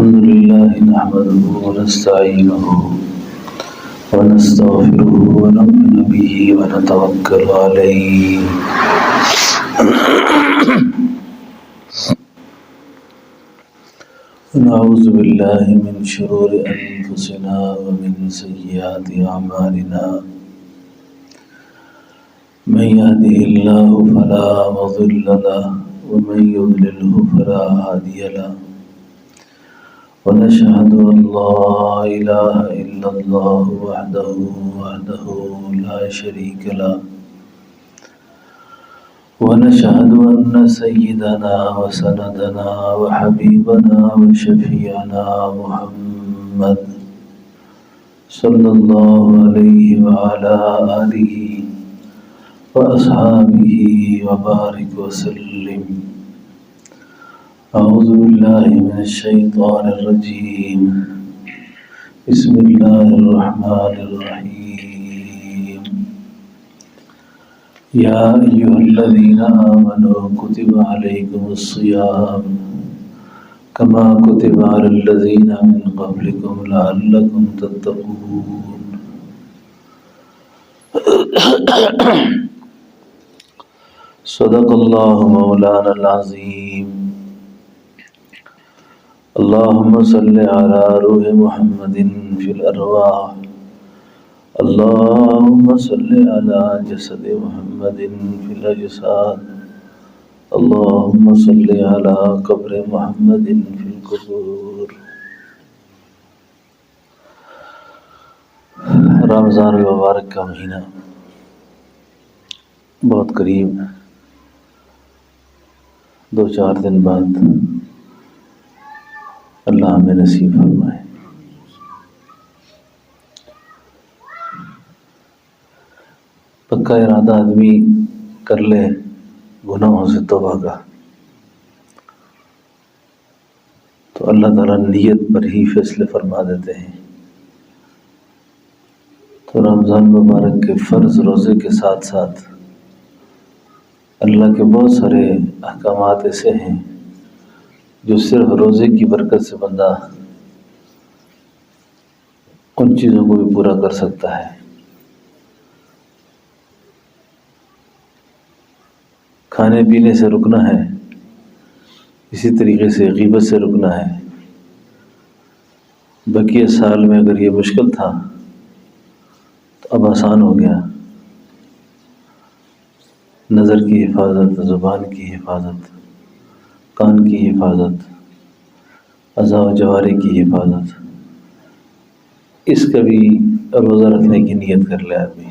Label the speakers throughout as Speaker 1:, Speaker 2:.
Speaker 1: الحمد لله نحمده ونستعينه ونستغفره ونؤمن به ونتوكل عليه ونعوذ بالله من شرور أنفسنا ومن سيئات أعمالنا من يهده الله فلا مضل له ومن يضلله فلا هادي له ونشهد أن لا إله إلا الله وحده لا شريك له ونشهد أن سيدنا وسندنا وحبيبنا وشفيعنا محمد صلى الله عليه وعلى آله وأصحابه وبارك وسلم. أعوذ بالله من الشيطان الرجيم. بسم الله الرحمن الرحيم. يا أيها الذين آمنوا كتب عليكم الصيام كما كتب على الذين من قبلكم لعلكم تتقون. صدق الله مولانا العظيم. اللهم صل على روح محمد في الأرواح. اللهم صل على جسد محمد في الأجساد. اللهم صل على قبر محمد في القبور. رمضان المبارک کا مہینہ بہت قریب، 2-4 دن بعد اللہ ہمیں نصیب فرمائے. پکا ارادہ آدمی کر لے گناہوں سے توبہ کا تو اللہ تعالیٰ نیت پر ہی فیصلے فرما دیتے ہیں. تو رمضان مبارک کے فرض روزے کے ساتھ ساتھ اللہ کے بہت سارے احکامات ایسے ہیں جو صرف روزے کی برکت سے بندہ ان چیزوں کو بھی پورا کر سکتا ہے. کھانے پینے سے رکنا ہے، اسی طریقے سے غیبت سے رکنا ہے. بقیہ سال میں اگر یہ مشکل تھا تو اب آسان ہو گیا. نظر کی حفاظت، زبان کی حفاظت، کان کی حفاظت، اعضاء و جوارح کی حفاظت، اس کا بھی روزہ رکھنے کی نیت کر لے آدمی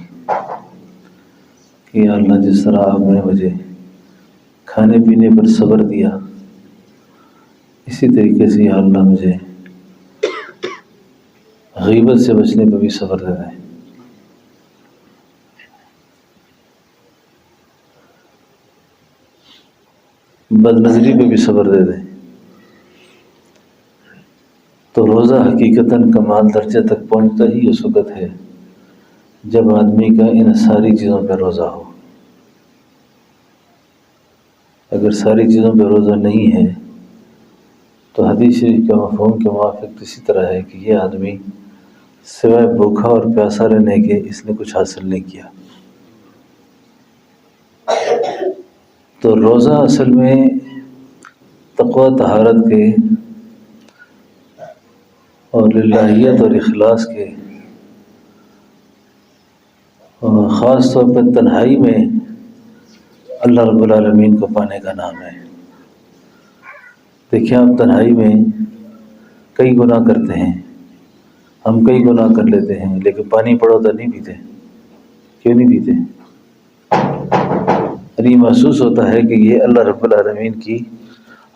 Speaker 1: کہ یا اللہ جس طرح آپ نے مجھے کھانے پینے پر صبر دیا، اسی طریقے سے یا اللہ مجھے غیبت سے بچنے پر بھی صبر دے دیں. بد نظری پہ بھی صبر دے دیں. تو روزہ حقیقتاً کمال درجے تک پہنچتا ہی اس وقت ہے جب آدمی کا ان ساری چیزوں پہ روزہ ہو. اگر ساری چیزوں پہ روزہ نہیں ہے تو حدیث شریف کے مفہوم کے موافق اسی طرح ہے کہ یہ آدمی سوائے بھوکھا اور پیاسا رہنے کے اس نے کچھ حاصل نہیں کیا. تو روزہ اصل میں تقوی، طہارت کے اور للہیت اور اخلاص کے، اور خاص طور پر تنہائی میں اللہ رب العالمین کو پانے کا نام ہے. دیکھیں آپ تنہائی میں کئی گناہ کرتے ہیں، ہم کئی گناہ کر لیتے ہیں، لیکن پانی پڑو تو نہیں پیتے. کیوں نہیں پیتے؟ یہ محسوس ہوتا ہے کہ یہ اللہ رب العالمین کی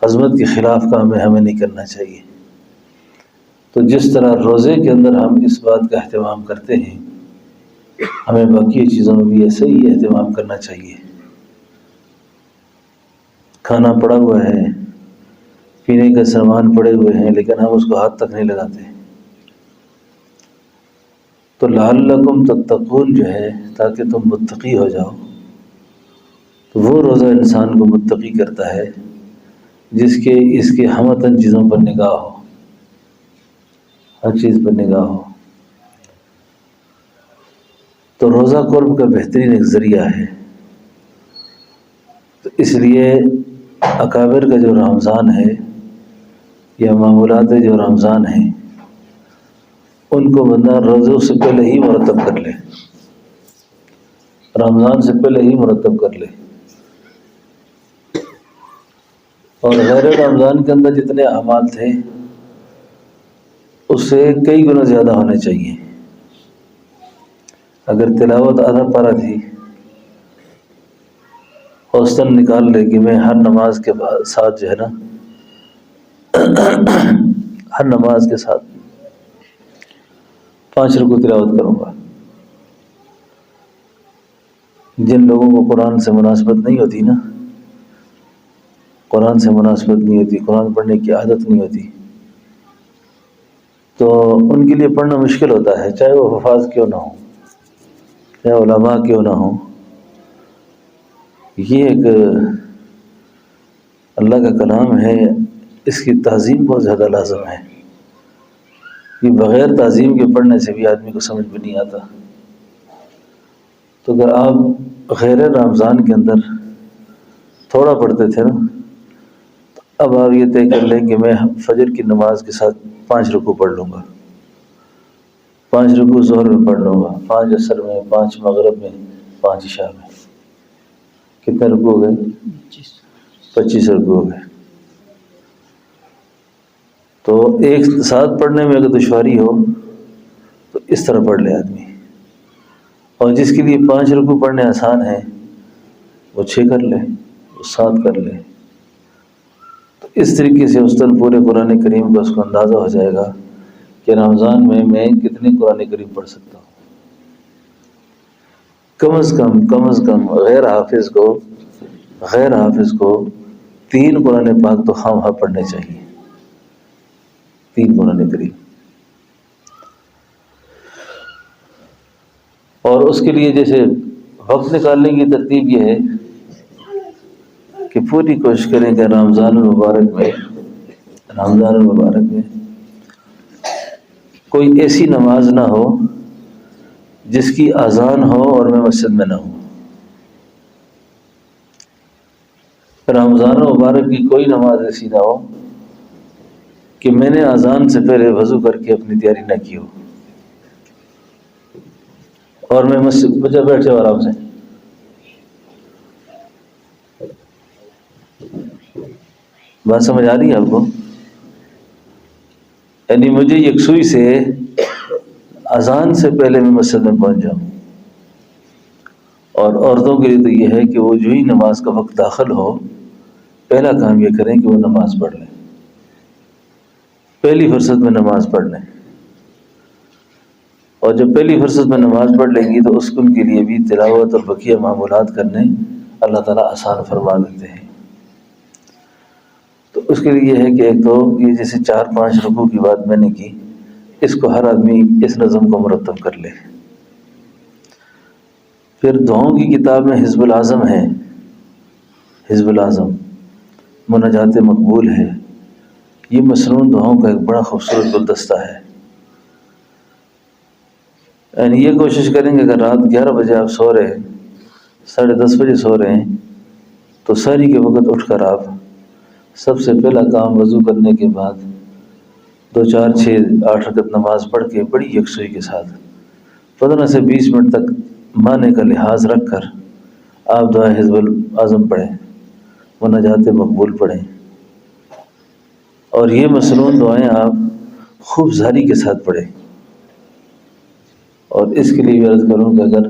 Speaker 1: عظمت کے خلاف کام ہے، ہمیں نہیں کرنا چاہیے. تو جس طرح روزے کے اندر ہم اس بات کا اہتمام کرتے ہیں، ہمیں باقی چیزوں میں بھی ایسے ہی اہتمام کرنا چاہیے. کھانا پڑا ہوا ہے، پینے کا سامان پڑے ہوئے ہیں، لیکن ہم اس کو ہاتھ تک نہیں لگاتے. تو لعلکم تتقون جو ہے تاکہ تم متقی ہو جاؤ. تو وہ روزہ انسان کو متقی کرتا ہے جس کے اس کے ہمتن چیزوں پر نگاہ ہو. ہر چیز پر نگاہ ہو، تو روزہ قرب کا بہترین ایک ذریعہ ہے۔ تو اس لیے اکابر کا جو رمضان ہے یا معمولات جو رمضان ہیں ان کو بندہ روزوں سے پہلے ہی مرتب کر لے، رمضان سے پہلے ہی مرتب کر لے، اور غیر رمضان کے اندر جتنے اعمال تھے اس سے کئی گنا زیادہ ہونے چاہیے۔ اگر تلاوت آدھا پارہ تھی، اوسطاً نکال لے کہ میں ہر نماز کے ساتھ جو ہے نا ہر نماز کے ساتھ 5 رکوع تلاوت کروں گا۔ جن لوگوں کو قرآن سے مناسبت نہیں ہوتی نا، قرآن سے مناسبت نہیں ہوتی، قرآن پڑھنے کی عادت نہیں ہوتی، تو ان کے لیے پڑھنا مشکل ہوتا ہے، چاہے وہ حفاظ کیوں نہ ہوں، چاہے علماء کیوں نہ ہوں۔ یہ ایک اللہ کا کلام ہے، اس کی تعظیم بہت زیادہ لازم ہے، کہ بغیر تعظیم کے پڑھنے سے بھی آدمی کو سمجھ میں نہیں آتا۔ تو اگر آپ غیر رمضان کے اندر تھوڑا پڑھتے تھے نا، تو اب آپ یہ طے کر لیں کہ میں فجر کی نماز کے ساتھ 5 رکوع پڑھ لوں گا، 5 رکوع ظہر میں پڑھ لوں گا، 5 عصر میں، 5 مغرب میں، 5 عشاء میں۔ کتنے رکوع ہو گئے؟ 25 رکوع ہو گئے۔ تو ایک ساتھ پڑھنے میں اگر دشواری ہو تو اس طرح پڑھ لے آدمی، اور جس کے لیے 5 رکوع پڑھنے آسان ہے وہ 6 کر لے، وہ 7 کر لے۔ تو اس طریقے سے استاذ پورے قرآن کریم کا اس کو اندازہ ہو جائے گا کہ رمضان میں کتنے قرآن کریم پڑھ سکتا ہوں۔ کم از کم غیر حافظ کو 3 قرآن پاک تو خواہ پڑھنے چاہیے، 3 قرآن کریم۔ اور اس کے لیے جیسے وقت نکالنے کی ترتیب یہ ہے کہ پوری کوشش کریں کہ رمضان المبارک میں کوئی ایسی نماز نہ ہو جس کی اذان ہو اور میں مسجد میں نہ ہوں۔ رمضان المبارک کی کوئی نماز ایسی نہ ہو کہ میں نے اذان سے پہلے وضو کر کے اپنی تیاری نہ کی ہو اور میں مسجد بجا بیٹھ جاؤ آرام سے۔ بات سمجھ آ رہی ہے آپ کو؟ یعنی مجھے یکسوئی سے اذان سے پہلے میں مسجد میں پہنچ جاؤں، اور عورتوں کے لیے تو یہ ہے کہ وہ جو ہی نماز کا وقت داخل ہو پہلا کام یہ کریں کہ وہ نماز پڑھ لیں، پہلی فرصت میں نماز پڑھ لیں، اور جب پہلی فرصت میں نماز پڑھ لیں گی تو ان کے لیے بھی تلاوت اور بقیہ معمولات کرنے اللہ تعالیٰ آسان فرما دیتے ہیں۔ تو اس کے لیے یہ ہے کہ ایک تو یہ جیسے 4-5 رکوع کی بات میں نے کی، اس کو ہر آدمی اس نظم کو مرتب کر لے۔ پھر دعاؤں کی کتاب میں حزب العظم ہے، حزب العظم مناجات مقبول ہے، یہ مسنون دعاؤں کا ایک بڑا خوبصورت گلدستہ ہے۔ یعنی یہ کوشش کریں گے اگر رات 11 بجے آپ سو رہے ہیں، 10:30 بجے سو رہے ہیں، تو سحری کے وقت اٹھ کر آپ سب سے پہلا کام وضو کرنے کے بعد 2 4 6 8 رکعت نماز پڑھ کے بڑی یکسوئی کے ساتھ 15 سے 20 منٹ تک معنی کا لحاظ رکھ کر آپ دعا حزب العظم پڑھیں، مناجات مقبول پڑھیں، اور یہ مسنون دعائیں آپ خوب زاری کے ساتھ پڑھیں۔ اور اس کے لیے بھی عرض کروں کہ اگر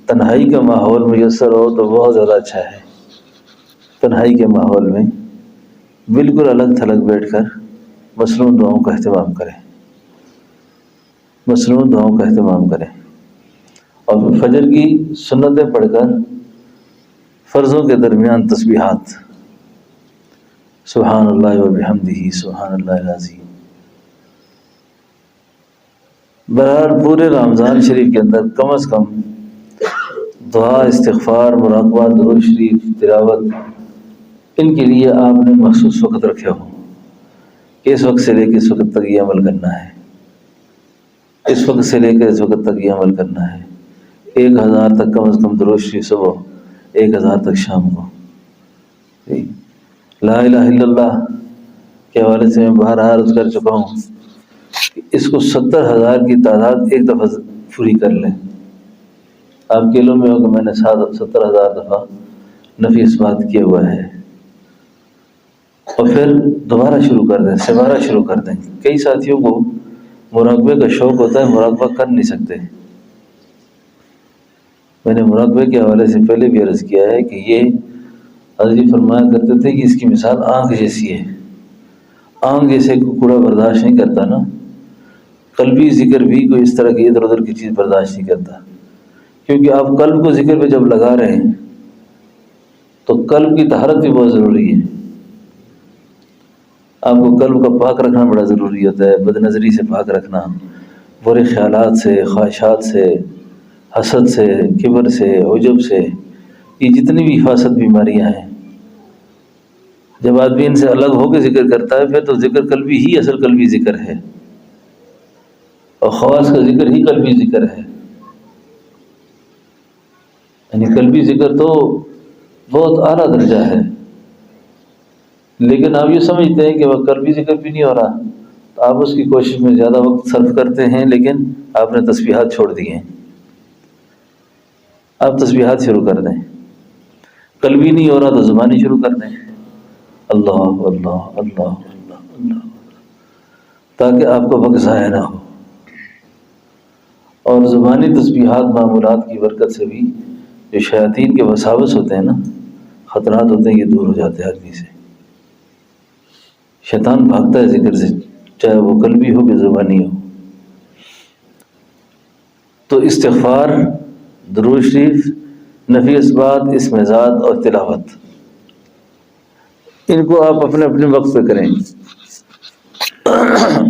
Speaker 1: تنہائی کا ماحول میسر ہو تو بہت زیادہ اچھا ہے، تنہائی کے ماحول میں بالکل الگ تھلگ بیٹھ کر مسنون دعاؤں کا اہتمام کریں، مسنون دعاؤں کا اہتمام کریں، اور پھر فجر کی سنتیں پڑھ کر فرضوں کے درمیان تسبیحات، سبحان اللہ و بحمدہ سبحان اللہ العظیم۔ بہرحال پورے رمضان شریف کے اندر کم از کم دعا، استغفار، مراقبہ، درود شریف، تلاوت، ان کے لیے آپ نے مخصوص وقت رکھے ہوں کہ اس وقت سے لے کے اس وقت تک یہ عمل کرنا ہے۔ اس وقت سے لے کر اس وقت تک یہ عمل کرنا ہے. 1000 تک کم از کم درود شریف صبح، 1000 تک شام کو. لا الہ الا اللہ کے حوالے سے میں باہر عرض کر چکا ہوں کہ اس کو 70,000 کی تعداد ایک دفعہ پوری کر لیں. آپ کے علم میں ہو کہ میں نے 70,000 دفعہ نفی اس بات کیا ہوا ہے. اور پھر دوبارہ شروع کر دیں، دوبارہ شروع کر دیں. کئی ساتھیوں کو مراقبے کا شوق ہوتا ہے، مراقبہ کر نہیں سکتے. میں نے مراقبے کے حوالے سے پہلے بھی عرض کیا ہے کہ یہ حضرت جی فرمایا کرتے تھے کہ اس کی مثال آنکھ جیسی ہے. آنکھ جیسے کوڑا برداشت نہیں کرتا نا، قلبی ذکر بھی کوئی اس طرح کی ادھر ادھر کی چیز برداشت نہیں کرتا. کیونکہ آپ قلب کو ذکر پہ جب لگا رہے ہیں تو قلب کی طہارت بھی بہت ضروری ہے. آپ کو قلب کا پاک رکھنا بڑا ضروری ہوتا ہے، بد نظری سے پاک رکھنا، برے خیالات سے، خواہشات سے، حسد سے، کبر سے، عجب سے، یہ جتنی بھی حفاظت بیماریاں ہیں. جب آدمی ان سے الگ ہو کے ذکر کرتا ہے پھر تو ذکر قلبی ہی اصل قلبی ذکر ہے، اور خواص کا ذکر ہی قلبی ذکر ہے. یعنی قلبی ذکر تو بہت اعلیٰ درجہ ہے، لیکن آپ یہ سمجھتے ہیں کہ وہ قلبی ذکر بھی نہیں ہو رہا تو آپ اس کی کوشش میں زیادہ وقت صرف کرتے ہیں، لیکن آپ نے تسبیحات چھوڑ دی ہیں. آپ تسبیحات شروع کر دیں. قلبی نہیں ہو رہا تو زبانی شروع کر دیں، اللہ اللہ اللہ اللہ اللہ، تاکہ آپ کا وقت ضائع نہ ہو. اور زبانی تسبیحات معمولات کی برکت سے بھی جو شیاطین کے وساوس ہوتے ہیں نا، خطرات ہوتے ہیں، یہ دور ہو جاتے ہیں آدمی سے. شیطان بھاگتا ہے ذکر سے، چاہے وہ قلبی ہو کہ زبانی ہو. تو استغفار، درود شریف، نفی اثبات، اسم ذات اور تلاوت، ان کو آپ اپنے اپنے وقت پہ کریں.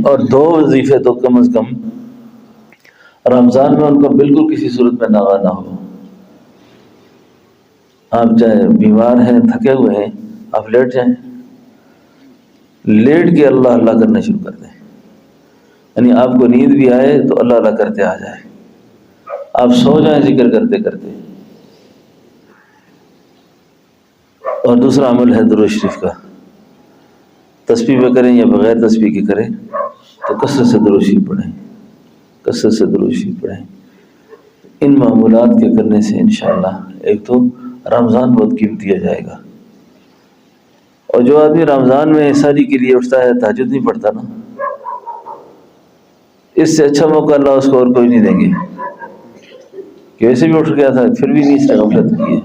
Speaker 1: اور 2 وظیفے تو کم از کم رمضان میں ان کا بالکل کسی صورت میں ناغا نہ ہو. آپ چاہے بیمار ہیں، تھکے ہوئے ہیں، آپ لیٹ جائیں، لیٹ کے اللہ اللہ کرنا شروع کر دیں. یعنی آپ کو نیند بھی آئے تو اللہ اللہ کرتے آ جائے، آپ سو جائیں ذکر کرتے کرتے. اور دوسرا عمل ہے درود شریف کا. تسبیح پہ کریں یا بغیر تسبیح کے کریں تو کثرت سے درود شریف پڑھیں، کثرت سے درود شریف پڑھیں. ان معمولات کے کرنے سے انشاءاللہ ایک تو رمضان بہت قیمتی ہو جائے گا. اور جو آدمی رمضان میں سحری کے لیے اٹھتا ہے، تہجد نہیں پڑھتا نا، اس سے اچھا موقع اللہ اس کو اور کوئی نہیں دیں گے. کہ ویسے بھی اٹھ گیا تھا پھر بھی نہیں اس نے غفلت کی ہے.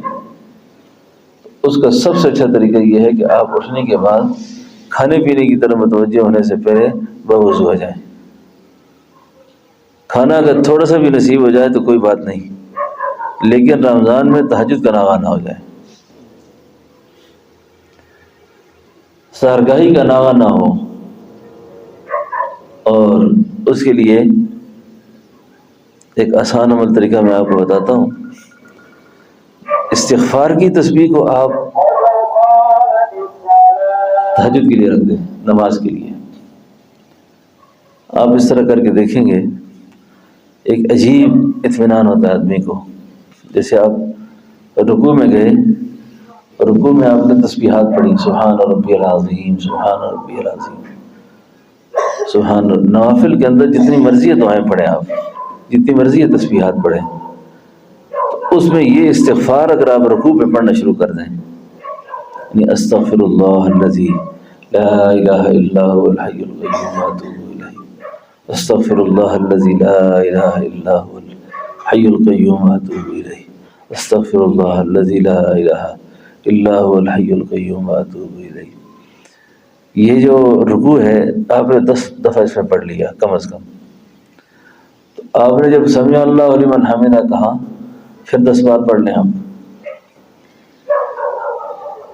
Speaker 1: اس کا سب سے اچھا طریقہ یہ ہے کہ آپ اٹھنے کے بعد کھانے پینے کی طرف متوجہ ہونے سے پہلے بوضو ہو جائیں. کھانا اگر تھوڑا سا بھی نصیب ہو جائے تو کوئی بات نہیں، لیکن رمضان میں تہجد کا ناغہ نہ ہو جائے، سحرگاہی کا ناغہ نہ ہو. اور اس کے لیے ایک آسان عمل طریقہ میں آپ کو بتاتا ہوں. استغفار کی تسبیح کو آپ تہجد کے لیے رکھ دیں، نماز کے لیے. آپ اس طرح کر کے دیکھیں گے ایک عجیب اطمینان ہوتا ہے آدمی کو. جیسے آپ رکوع میں گئے، رکوع میں آپ نے تسبیحات پڑھی، سبحان ربی العظیم، سبحان ربی العظیم، سبحان. نوافل کے اندر جتنی مرضی ہے دعائیں پڑھیں، آپ جتنی مرضی ہے تسبیحات پڑھیں. اس میں یہ استغفار اگر آپ رکوع پہ پڑھنا شروع کر دیں، یعنی استغفر اللہ الذی لا الہ الا هو الحی القیوم واتوب الیہ، استغفر اللہ الذی لا الہ الا هو الحی القیوم واتوب الیہ، استغفر اللہ الذی لا الہ الا هو الحی القیوم واتوب الیہ. یہ جو رکوع ہے آپ نے 10 دفعہ اس میں پڑھ لیا کم از کم. تو آپ نے جب سمع اللہ لمن حمدہ کہا پھر 10 بار پڑھ لیں آپ،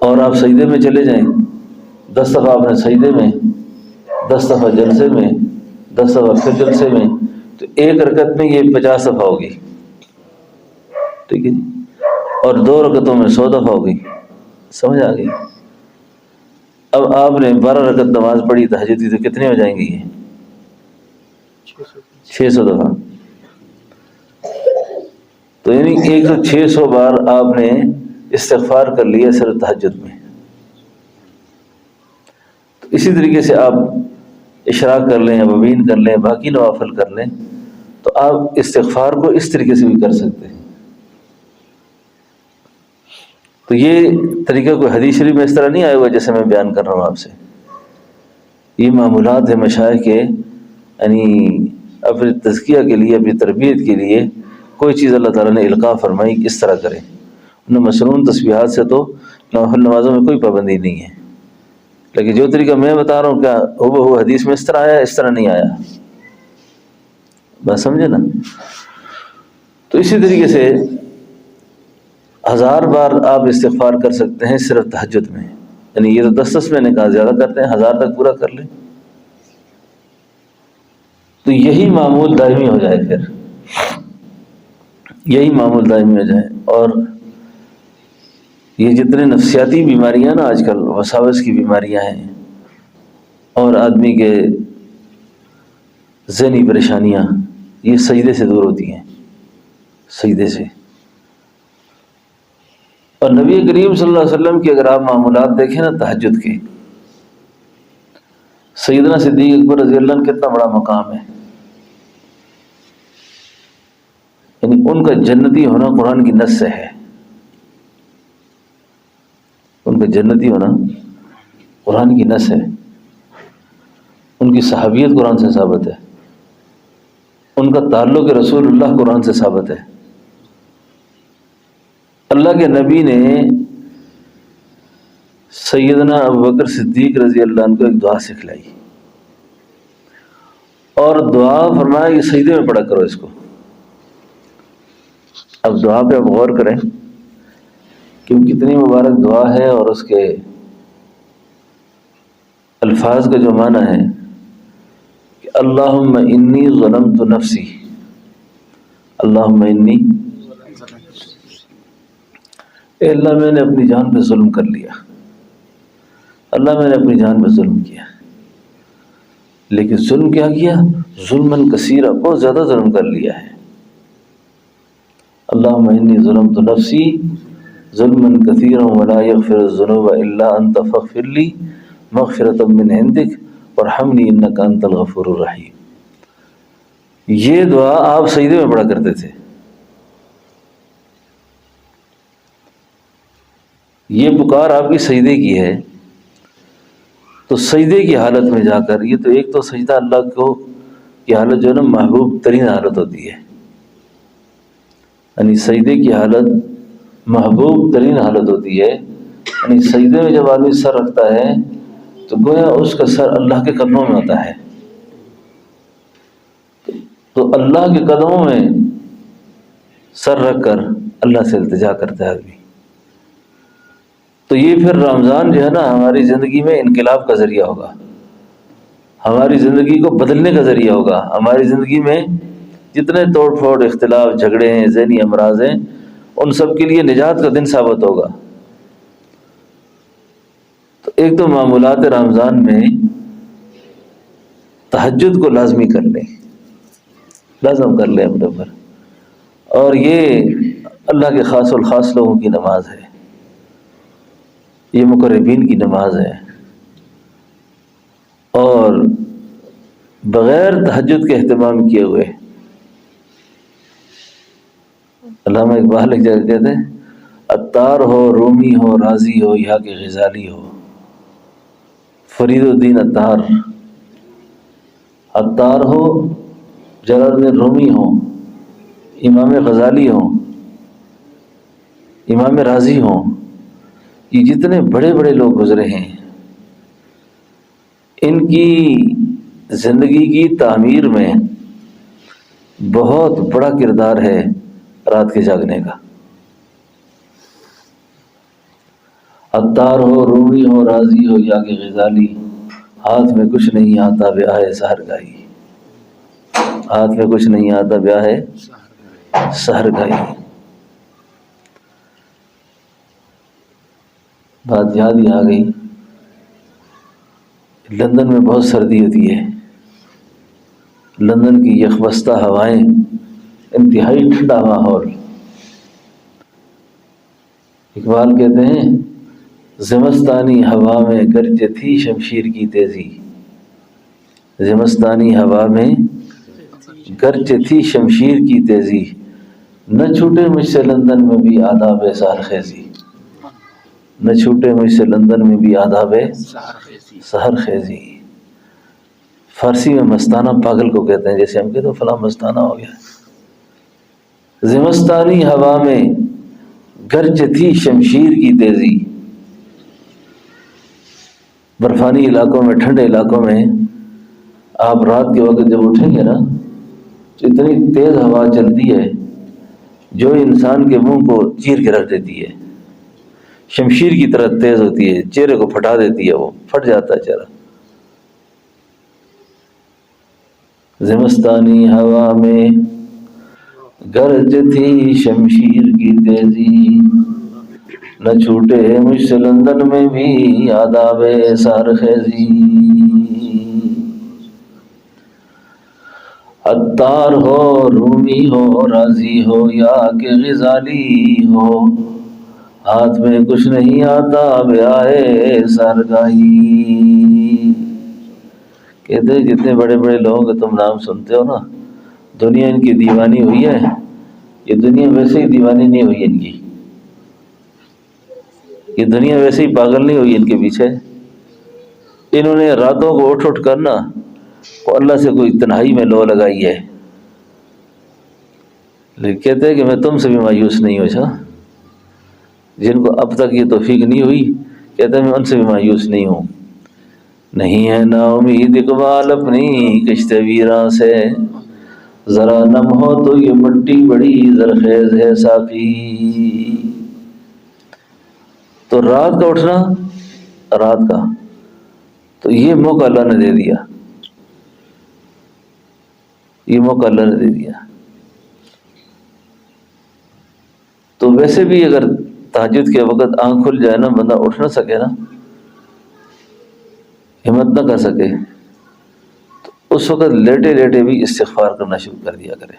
Speaker 1: اور آپ سجدے میں چلے جائیں. 10 دفعہ آپ نے سجدے میں، 10 دفعہ جلسے میں، 10 دفعہ پھر جلسے میں، تو ایک رکعت میں یہ 50 دفعہ ہوگی. ٹھیک ہے جی. اور 2 رکعتوں میں 100 دفعہ ہوگی. سمجھ آ گئی؟ اب آپ نے 12 رکعت نماز پڑھی تہجد کی تو کتنے ہو جائیں گے؟ یہ 600 دفعہ، تو یعنی 600 بار آپ نے استغفار کر لیا صرف تہجد میں۔ تو اسی طریقے سے آپ اشراق کر لیں یا مبین کر لیں، باقی نوافل کر لیں، تو آپ استغفار کو اس طریقے سے بھی کر سکتے ہیں۔ تو یہ طریقہ کوئی حدیث شریف میں اس طرح نہیں آیا ہوا جیسے میں بیان کر رہا ہوں آپ سے، یہ معمولات ہیں مشائخ کے، یعنی اپنی تزکیہ کے لیے، اپنی تربیت کے لیے کوئی چیز اللہ تعالیٰ نے القاء فرمائی کہ اس طرح کریں۔ انہیں مسنون تسبیحات سے تو نوافل نمازوں میں کوئی پابندی نہیں ہے، لیکن جو طریقہ میں بتا رہا ہوں کیا ہو حدیث میں اس طرح آیا، اس طرح نہیں آیا، بات سمجھے نا؟ تو اسی طریقے سے 1000 بار آپ استغفار کر سکتے ہیں صرف تہجد میں، یعنی یہ تو 10 میں نے کہا، زیادہ کرتے ہیں 1000 تک پورا کر لیں، تو یہی معمول دائمی ہو جائے، پھر یہی معمول دائمی ہو جائے۔ اور یہ جتنے نفسیاتی بیماریاں نا آج کل، وساوس کی بیماریاں ہیں اور آدمی کے ذہنی پریشانیاں، یہ سجدے سے دور ہوتی ہیں، سجدے سے۔ اور نبی کریم صلی اللہ علیہ وسلم کی اگر آپ معمولات دیکھیں نا تہجد کے، سیدنا صدیق اکبر رضی اللہ عنہ کتنا بڑا مقام ہے، یعنی ان کا جنتی ہونا قرآن کی نص سے ہے، ان کا جنتی ہونا قرآن کی نص ہے، ان کی صحابیت قرآن سے ثابت ہے، ان کا تعلق رسول اللہ قرآن سے ثابت ہے۔ اللہ کے نبی نے سیدنا ابوبکر صدیق رضی اللہ عنہ کو ایک دعا سکھلائی اور دعا فرمایا کہ سجدے میں پڑھا کرو اس کو۔ اب دعا پہ آپ غور کریں کہ کتنی مبارک دعا ہے، اور اس کے الفاظ کا جو معنی ہے کہ اللہم انی ظلمت نفسی، اللہم انی، اے اللہ میں نے اپنی جان پہ ظلم کر لیا، اللہ میں نے اپنی جان پہ ظلم کیا، لیکن ظلم کیا کیا؟ ظلماً کثیرا، بہت زیادہ ظلم کر لیا ہے۔ اللہم انی ظلمت نفسی ظلما کثیرا ولا یغفر الذنوب الا انت فاغفر لی مغفرۃ من عندک وارحمنی انک انت الغفور الرحیم۔ یہ دعا آپ سجدے میں پڑھا کرتے تھے، یہ پکار آپ کی سجدے کی ہے، تو سجدے کی حالت میں جا کر، یہ تو ایک تو سجدہ اللہ کو کی حالت جو ہے نا محبوب ترین حالت ہوتی ہے، یعنی سجدے کی حالت محبوب ترین حالت ہوتی ہے، یعنی سجدے میں جب آدمی سر رکھتا ہے تو گویا اس کا سر اللہ کے قدموں میں ہوتا ہے، تو اللہ کے قدموں میں سر رکھ کر اللہ سے التجا کرتا ہے آدمی۔ تو یہ پھر رمضان جو ہے نا ہماری زندگی میں انقلاب کا ذریعہ ہوگا، ہماری زندگی کو بدلنے کا ذریعہ ہوگا، ہماری زندگی میں جتنے توڑ پھوڑ، اختلاف، جھگڑے ہیں، ذہنی امراض ہیں، ان سب کے لیے نجات کا دن ثابت ہوگا۔ تو ایک تو معمولات رمضان میں تہجد کو لازمی کر لیں، لازم کر لیں اپنے اوپر، اور یہ اللہ کے خاص الخاص لوگوں کی نماز ہے، یہ مقربین کی نماز ہے، اور بغیر تہجد کے اہتمام کیے ہوئے، علامہ اقبال ایک جگہ کہتے ہیں عطار ہو، رومی ہو، رازی ہو یا کہ غزالی ہو، فرید الدین عطار، عطار ہو، جلال الدین رومی ہو، امام غزالی ہو، امام رازی ہو، یہ جتنے بڑے بڑے لوگ گزرے ہیں، ان کی زندگی کی تعمیر میں بہت بڑا کردار ہے رات کے جاگنے کا۔ عطار ہو، رومی ہو، رازی ہو یا کہ غزالی، ہاتھ میں کچھ نہیں آتا بیاہ سحر گائی، ہاتھ میں کچھ نہیں آتا بیاہ سحر گائی۔ بات یاد ہی آ گئی، لندن میں بہت سردی ہوتی ہے، لندن کی یخبستہ ہوائیں، انتہائی ٹھنڈا ماحول۔ اقبال کہتے ہیں زمستانی ہوا میں گرج تھی شمشیر کی تیزی، زمستانی ہوا میں گرج تھی شمشیر کی تیزی، نہ چھوٹے مجھ سے لندن میں بھی آداب سحر خیزی، نہ چھوٹے مجھ سے لندن میں بھی آداب سحر خیزی۔ فارسی میں مستانہ پاگل کو کہتے ہیں، جیسے ہم کہتے ہیں فلاں مستانہ ہو گیا۔ زمستانی ہوا میں گرج تھی شمشیر کی تیزی، برفانی علاقوں میں، ٹھنڈے علاقوں میں آپ رات کے وقت جب اٹھیں گے نا تو اتنی تیز ہوا چلتی ہے جو انسان کے منہ کو چیر کے رکھ دیتی ہے، شمشیر کی طرح تیز ہوتی ہے، چہرے کو پھٹا دیتی ہے، وہ پھٹ جاتا ہے چہرہ۔ زمستانی ہوا میں گرج تھی شمشیر کی تیزی، نہ چھوٹے مجھ سے لندن میں بھی آداب سحر خیزی۔ عطار ہو، رومی ہو، رازی ہو یا کہ غزالی ہو، ہاتھ میں کچھ نہیں آتا بیائے سحرگاہی۔ کہتے ہیں جتنے بڑے بڑے لوگوں کے تم نام سنتے ہو نا، دنیا ان کی دیوانی ہوئی ہے، یہ دنیا ویسے ہی دیوانی نہیں ہوئی ان کی، یہ دنیا ویسے ہی پاگل نہیں ہوئی ان کے پیچھے۔ انہوں نے راتوں کو اٹھ اٹھ کرنا اللہ سے کوئی تنہائی میں لو لگائی ہے، لیکن کہتے ہیں کہ میں تم سے بھی مایوس نہیں ہوں۔ جن کو اب تک یہ توفیق نہیں ہوئی کہتے ہیں میں ان سے بھی مایوس نہیں ہوں۔ نہیں ہے نا امید اقبال اپنی کشت ویراں سے، ذرا نم ہو تو یہ مٹی بڑی زرخیز ہے ساقی۔ تو رات کا اٹھنا، رات کا تو یہ موقع اللہ نے دے دیا، یہ موقع اللہ نے دے دیا۔ تو ویسے بھی اگر تہجد کے وقت آنکھ کھل جائے نا، بندہ اٹھ نہ سکے نا، ہمت نہ کر سکے، تو اس وقت لیٹے لیٹے بھی استغفار کرنا شروع کر دیا کرے،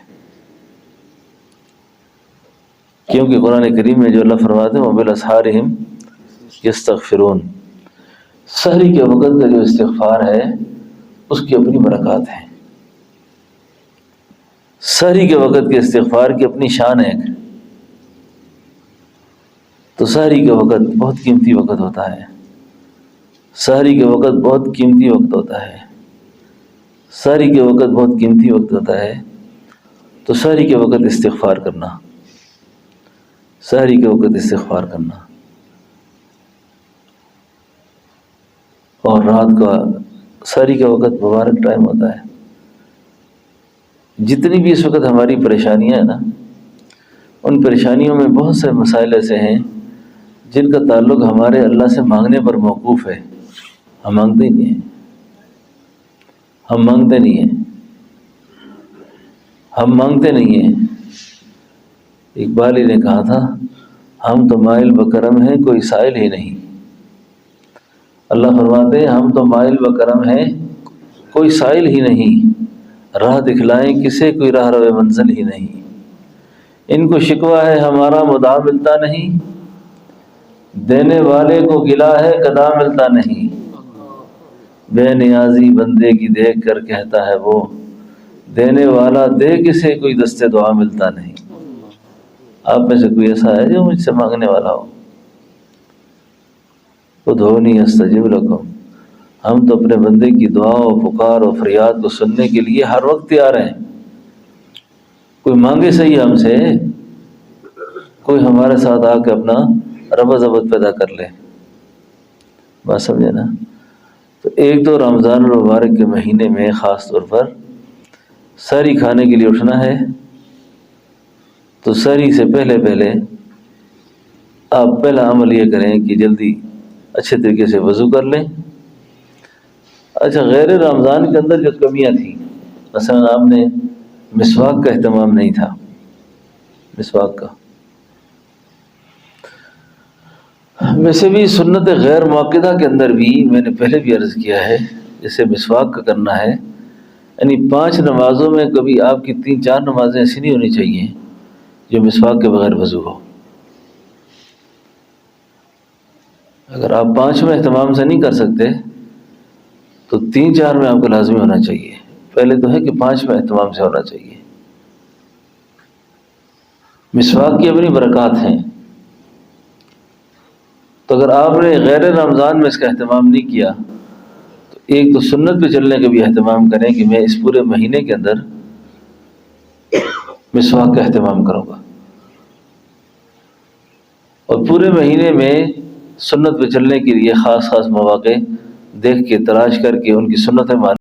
Speaker 1: کیونکہ قرآن کریم میں جو اللہ فرماتے ہیں وَبِالْأَسْحَارِهِمْ يَسْتَغْفِرُونَ، سحری کے وقت کا جو استغفار ہے اس کی اپنی برکات ہیں، سحری کے وقت کے استغفار کی اپنی شان ہے۔ تو سحری کے وقت بہت قیمتی وقت ہوتا ہے، سحری کے وقت بہت قیمتی وقت ہوتا ہے، سحری کے وقت بہت قیمتی وقت ہوتا ہے۔ تو سحری کے وقت استغفار کرنا، سحری کے وقت استغفار کرنا، اور رات کا سحری کا وقت مبارک ٹائم ہوتا ہے۔ جتنی بھی اس وقت ہماری پریشانیاں ہیں نا، ان پریشانیوں میں بہت سے مسائل ایسے ہیں جن کا تعلق ہمارے اللہ سے مانگنے پر موقوف ہے، ہم مانگتے ہی نہیں ہیں، ہم مانگتے نہیں ہیں، ہم مانگتے نہیں ہیں۔ اقبال ہی نے کہا تھا ہم تو مائل بکرم ہیں کوئی سائل ہی نہیں، اللہ فرماتے ہیں ہم تو مائل بکرم ہیں کوئی سائل ہی نہیں، راہ دکھلائیں کسے کوئی راہ رو منزل ہی نہیں، ان کو شکوہ ہے ہمارا مدعا ملتا نہیں، دینے والے کو گلہ ہے قضا ملتا نہیں، بے نیازی بندے کی دیکھ کر کہتا ہے وہ، دینے والا دے کسے کوئی دست دعا ملتا نہیں۔ آپ میں سے کوئی ایسا ہے جو مجھ سے مانگنے والا ہو؟ ادعونی استجب لکم، ہم تو اپنے بندے کی دعا و پکار و فریاد کو سننے کے لیے ہر وقت تیار ہیں۔ کوئی مانگے صحیح ہم سے، کوئی ہمارے ساتھ آ کے اپنا رب ضبط پیدا کر لے، بات سمجھے نا۔ تو ایک تو رمضان المبارک کے مہینے میں خاص طور پر سحری کھانے کے لیے اٹھنا ہے، تو سحری سے پہلے آپ پہلا عمل یہ کریں کہ جلدی اچھے طریقے سے وضو کر لیں۔ اچھا، غیر رمضان کے اندر جو کمیاں تھیں، مثلا آپ نے مسواک کا اہتمام نہیں تھا، مسواک کا ویسے بھی سنت غیر موقدہ کے اندر بھی میں نے پہلے بھی عرض کیا ہے، جیسے مسواک کا کرنا ہے، یعنی 5 نمازوں میں کبھی آپ کی 3-4 نمازیں ایسی نہیں ہونی چاہیے جو مسواک کے بغیر وضو ہو۔ اگر آپ 5 میں اہتمام سے نہیں کر سکتے تو 3-4 میں آپ کو لازمی ہونا چاہیے۔ پہلے تو ہے کہ 5 میں اہتمام سے ہونا چاہیے۔ مسواک کی اپنی برکات ہیں، تو اگر آپ نے غیر رمضان میں اس کا اہتمام نہیں کیا تو ایک تو سنت پہ چلنے کا بھی اہتمام کریں کہ میں اس پورے مہینے کے اندر مسواک کا اہتمام کروں گا، اور پورے مہینے میں سنت پہ چلنے کے لیے خاص خاص مواقع دیکھ کے تلاش کر کے ان کی سنتیں مان